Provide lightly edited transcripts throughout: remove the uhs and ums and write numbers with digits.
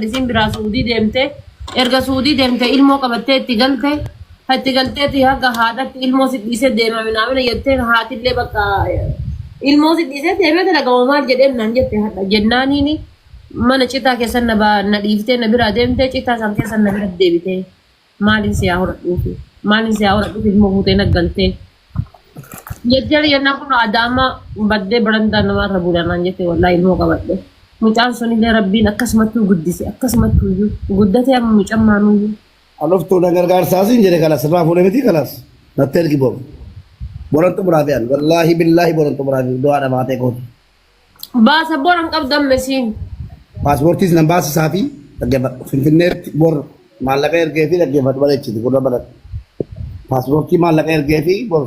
لسين برا سعودي ديمته إرجع سعودي ديمته إلمو كبتة تيجلته هتيجلته تيها هذا إلمو سديسة ديما من عمله يتين هاتي اللي بقى إلمو سديسة ديما تلا قومار جديم نانجته هذا جنانيني ما نشيتا كيسن نبا نديفته نبرا ديمته شيتا سام كيسن نبرا ديبته مالين سياهور دوفي مالين سياهور دوفي الموجودة نقلته يجعل ينقل عدامة بدي برندان نوار ربولا نانجته والله إلمو كبتة mucaan sun illee rabbiin akkasumatti guddise akkasumatti guddate amma mucaan maanuyyuu aloftuu na gargaarsaasiin jedhe kalas irraa fuudhe miti kalas natti ergi boobu borantu muraafi'an wallaahi billaahi borantu muraafi du'aadha baatee kooti baasa boran qabdan mesiin paaspoortiis nan baasisaa fi dhaggeeffadhu finfinneetti bor maallaqa ergee fi dhaggeeffadhu bareechiti gurra baladhu paaspoortii maallaqa ergee fi bor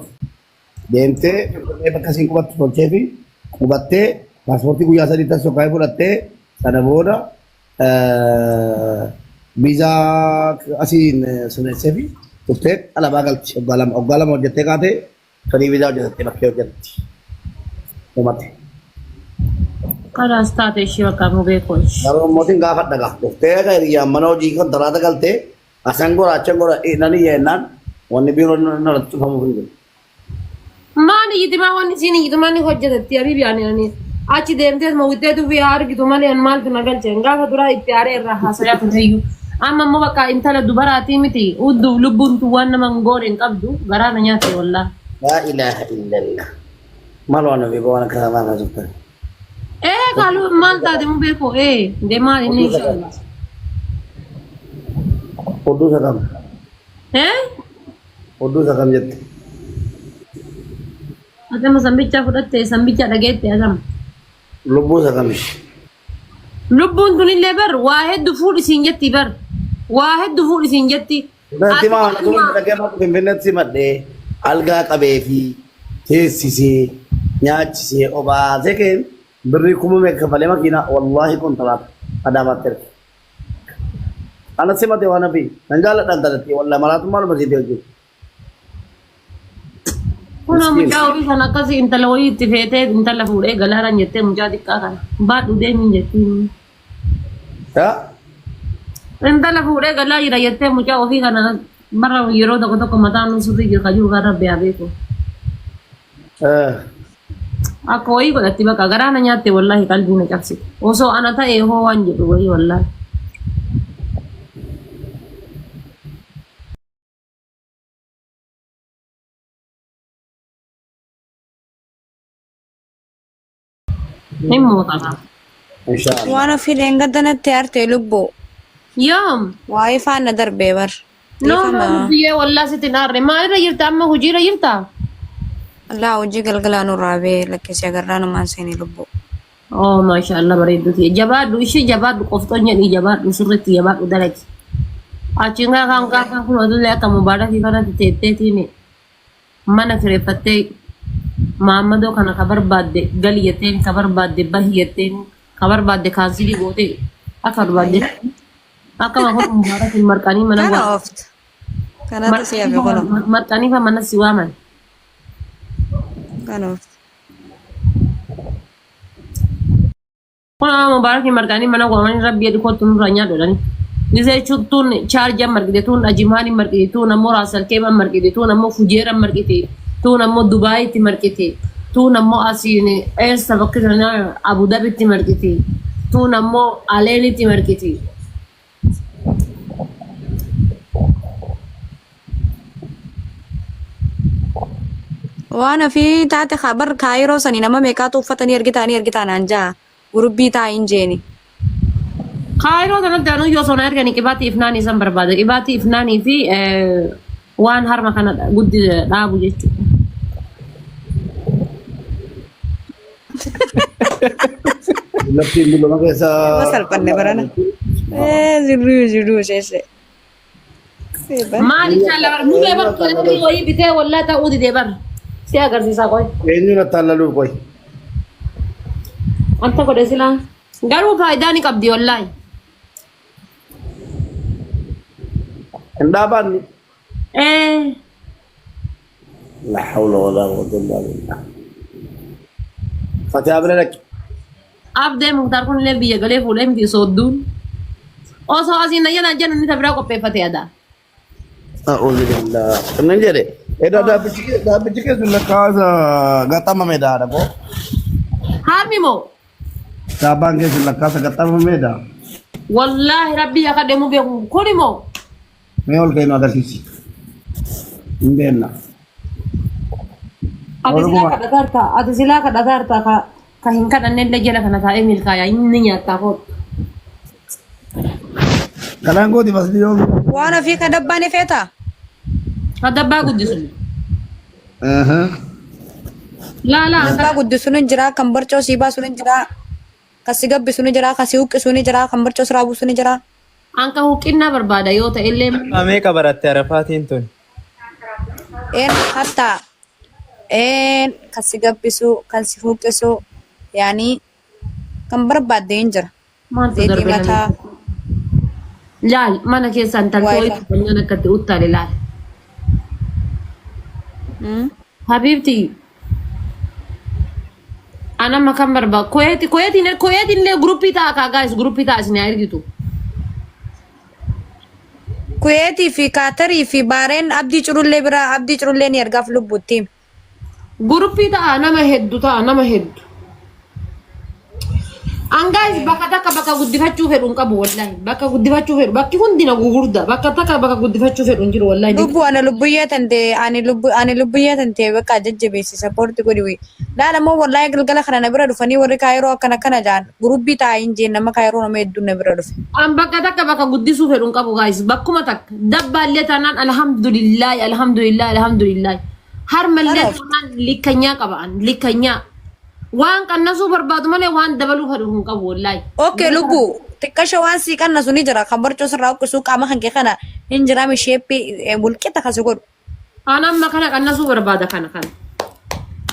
deemtee finfinnee bakka siin qubattu tolchee fi qubattee paaspoortii guyyaa sadii tas sokkaa'ee fudhattee sana booda viizaa asiin suneessee fi turtee alabaa galti waggaa lama hojjettee kaatee sadii viizaa hojjetattee bakkee hojjetti. Uummatte. kanaas taate ishee bakka mu beekoos Garuu mootiin gaafa dhagaa dhuftee akka hiriyyaan mana hojii kan daraata galtee asan gora achan gora nani yennaan wanni biiroo narratti cufamu hin jiru. maani yitimaa wanni siin yitimaa ni hojjetatti ariibi ani achi deemtee mawwittee tufi argitu malee maaltu nagalcheen gaafa duraa itti aaree irraa haasayaa turreeyyu amma immoo bakka intala dubaraatii miti udduuf lubbuun tu waan nama hin goone hin qabdu garaa na nyaate wallaa. Laa ilaaha illallah. Maal waan ofii waan akka maal jirtan. Kalau maal taate mu beeko deemaa inni inshallah. Oduu sakam. Oduu sakam jette. Atama sambicha fudhatte sambicha dhageette atama. Lubbuu sakamish. Lubbuun tun illee bar waa hedduu fuudhi siin jetti bar waa hedduu fuudhi siin jetti. Nanti maa tun dhaggeeffatu finfinneetti simadhee algaa qabee fi teessisee nyaachisee obaasee keen birrii kuma meeqa kafalee makiinaa wallaahi kontiraata adaamaatti erge. Ana simatee waan hafi nan jaalladhaan talatee wallaahi maraatummaa nama siitee hojjetu. Kuna mucaa ofii kan akkasii intala wayii itti feetee intala fuudhee galaaraan jettee mucaa xiqqaa kana baadhu deemin jettiin. Intala fuudhee galaa jira jettee mucaa ofii kana bara yeroo tokko tokko mataan surrii jira kajuu kan rabbi haa beeku. Akka wayii godhatti bakka garaa na nyaatte wallaahi qalbii na cabsite osoo ana ta'ee hoo waan jedhu wayii wallaahi. وانا في الانقدنا تيارتي لبو يوم واي فانا دربي بر no بيه والله ستنار ما ريرتا اما هجي ريرتا لا وجي قلقلانو رابي لك سيغرانو ما سيني لبو oh ما شاء الله بريدتي جباد وشي جباد قفتوني دي جباد وسرتي جباد ودلك achinga kan kun odulle ka mubarak kana tetetini mana firefatte Muhammado kana kabar badde galiyateen kabar badde bahiyateen kabar badde kansili gote akar badde akama ko mubarak markani mana كان اوفت كانت سيا في قلم markani fa mana siwaman كان اوفت kuna mubarak markani mana waman rabbi yadi ko tun ranya dolani Nise chutun charge markete tun ajimani markete tun ammo rasal kema markete tun ammo fujera markete tun ammo Dubai ti markete tun ammo asini esa bakana Abu Dhabi ti markete tun ammo Aleni ti markete وانا في تحت خبر كايرو سنين ما ميكاتو فتني ارجتاني انجا وربي تا انجيني Kairoo kanatti anu yoo soona ergani qibaatii ifnaanii san barbaada. Qibaatii ifnaanii fi waan harma kana guddi dhaabu jechuudha. Laftiin biloma keessaa. Masal panne barana. Ziru sese. Maal inshallah bar mudee bar qalbii wayii bitee wallaa ta'uu didee bar. Si agarsiisaa qoy. Eenyu na taallaluuf qoy. Anta godhe silaa. Garuu faayidaa ni qabdi wallaahi. Ndabanni. La hawla wala quwwata illa billah. Fatih abra lak. Abdee Mukhtaar kun illee biyya galee fuudhee miti soodduun. Osoo asiin ayyaana jennu ni tabira qopheeffate ada. أعوذ بالله نجري إذا ده بيجي كذا كذا قطع ما ميدا ده بو Harmi moo? تابان كذا كذا قطع ما ميدا Wallahi rabbi akka deemu beeku kuni moo? ميول كينو هذا كيسي إنبينا Ati silaa kadhataarta ka hin kadhanne illee jala kana taa'ee milkaaya inni nyaattaa kooti. كلام قولي بس اليوم Waan ofii ka dabbaan ifeeta. Dabbaa guddisu. أها Laalaa Dabbaa guddisuun hin jira, kan barcoo sii baasuun hin jira, kan si gabbisuun hin jira, kan si huqqisuun hin jira, kan barcoo si raabusuun hin jira. anka huqqinaa barbaada yoo ta'e illee Meeqa baratte arafaatiin tun? Een hatta kan si gabbisu, kan si huqqisu, yaani kan barbaadde hin jira. maaltu Zeetii darbee mataa. laal mana keessaan taltoo Waayee. itti kanneen akkatti uttaale laal. Hmm? Habiibti anama kan barbaadu koyeetiin illee guruppii ta'a kaa gaayis guruppii ta'a isin haa ergitu. Kuweetii fi Kaatarii fi Baareen abdii curullee biraa abdii curullee ni ergaaf lubbuutti. Guruppii ta'a nama hedduu ta'a nama hedduu. Angaayis bakka takka bakka guddifachuu fedhu hin qabu wallahi bakka guddifachuu fedhu bakki hundina gugurda bakka takka bakka guddifachuu fedhu hin jiru wallahi. Lubbu ani lubbuyyee tante ani lubbuyyee tante bakka jajjabeessi sappoorti godhi. Laala moo wallahi galgala kana na bira dhufanii warri kaayiroo akkana jaan gurubbii taa'aa hin jeen nama kaayiroo nama hedduu na bira dhufe. An bakka takka bakka guddisuu fedhu hin qabu gaayis bakkuma takka dabbaallee taanaan alhamdulillahi harmallee taanaan likkanyaa qaba'an likkanyaa. Waan qannasuu barbaadu malee waan dabaluu fedhu hin qabu wallahi. Okay lubbu xiqqasha waan sii qannasu ni jira kan barcoo sirraa huqqisuu qaama kan kee kana hin jiraami sheeppii bulqixa kasi godhu. An amma kana qannasuu barbaada kana.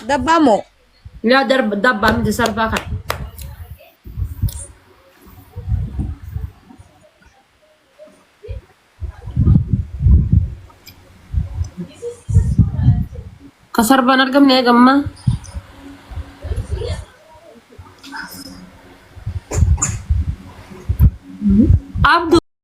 Dabbaa moo? Yaa dabbaa miti sarbaa kana. Ka sarbaan argamne eegamma. Abdu